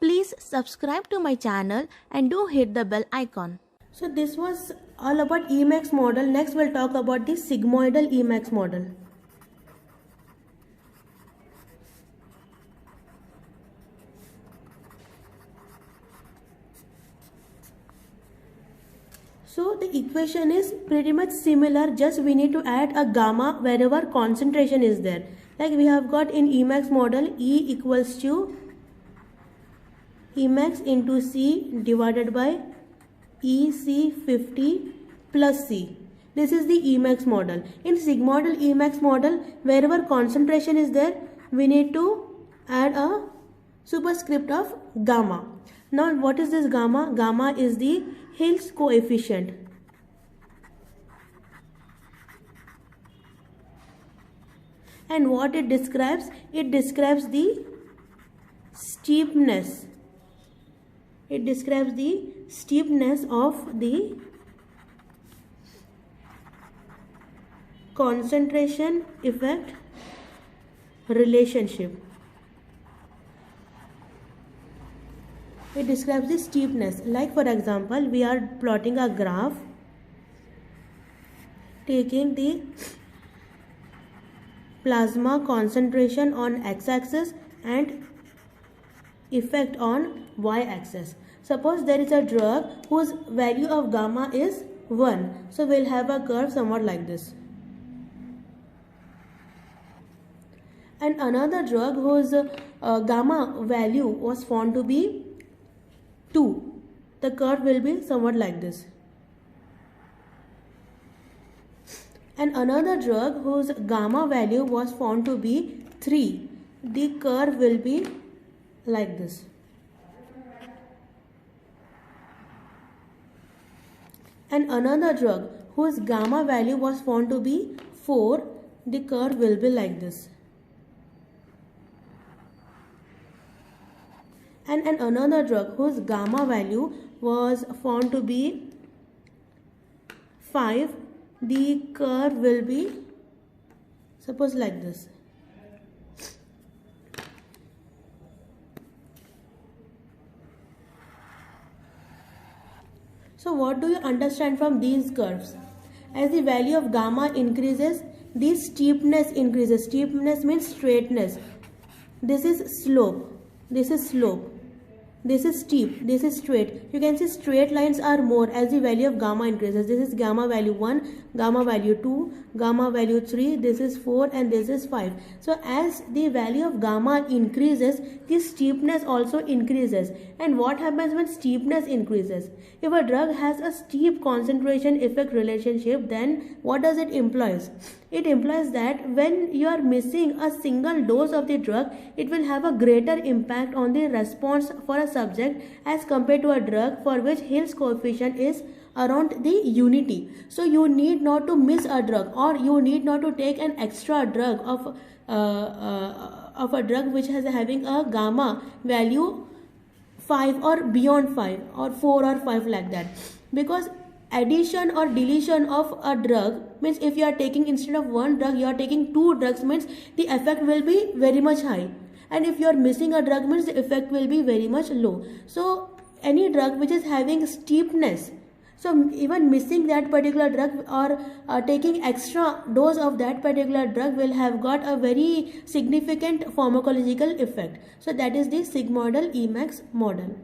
Please subscribe to my channel and do hit the bell icon. So this was all about Emax model. Next we'll talk about the sigmoidal Emax model. So the equation is pretty much similar, just we need to add a gamma wherever concentration is there. Like we have got in Emax model, E equals to Emax into C divided by EC50 plus C. This is the Emax model. In sigmoidal Emax model, wherever concentration is there, we need to add a superscript of gamma. Now what is this gamma? Gamma is the Hill's coefficient. And what it describes? It describes the steepness. It describes the steepness of the concentration effect relationship. It describes the steepness. Like for example, we are plotting a graph taking the plasma concentration on x-axis and effect on y-axis. Suppose there is a drug whose value of gamma is 1. So we'll have a curve somewhat like this. And another drug whose gamma value was found to be 2. The curve will be somewhat like this. And another drug whose gamma value was found to be 3. The curve will be like this. And another drug whose gamma value was found to be 4. The curve will be like this. And another drug whose gamma value was found to be 5, the curve will be suppose like this. So what do you understand from these curves? As the value of gamma increases, the steepness increases. Steepness means straightness. This is slope. This is slope. This is steep. This is straight. You can see straight lines are more as the value of gamma increases. This is gamma value 1, gamma value 2, gamma value 3, this is 4 and this is 5. So as the value of gamma increases, the steepness also increases. And what happens when steepness increases? If a drug has a steep concentration effect relationship, then what does it implies? It implies that when you are missing a single dose of the drug, it will have a greater impact on the response for a subject as compared to a drug for which Hill's coefficient is around the unity. So you need not to miss a drug, or you need not to take an extra drug of a drug which has having a gamma value 5 or beyond 5 or 4 or 5 like that, because addition or deletion of a drug means if you are taking instead of one drug you are taking 2 drugs means the effect will be very much high, and if you are missing a drug means the effect will be very much low. So any drug which is having steepness, so even missing that particular drug or taking extra dose of that particular drug will have got a very significant pharmacological effect. So that is the sigmoidal Emax model.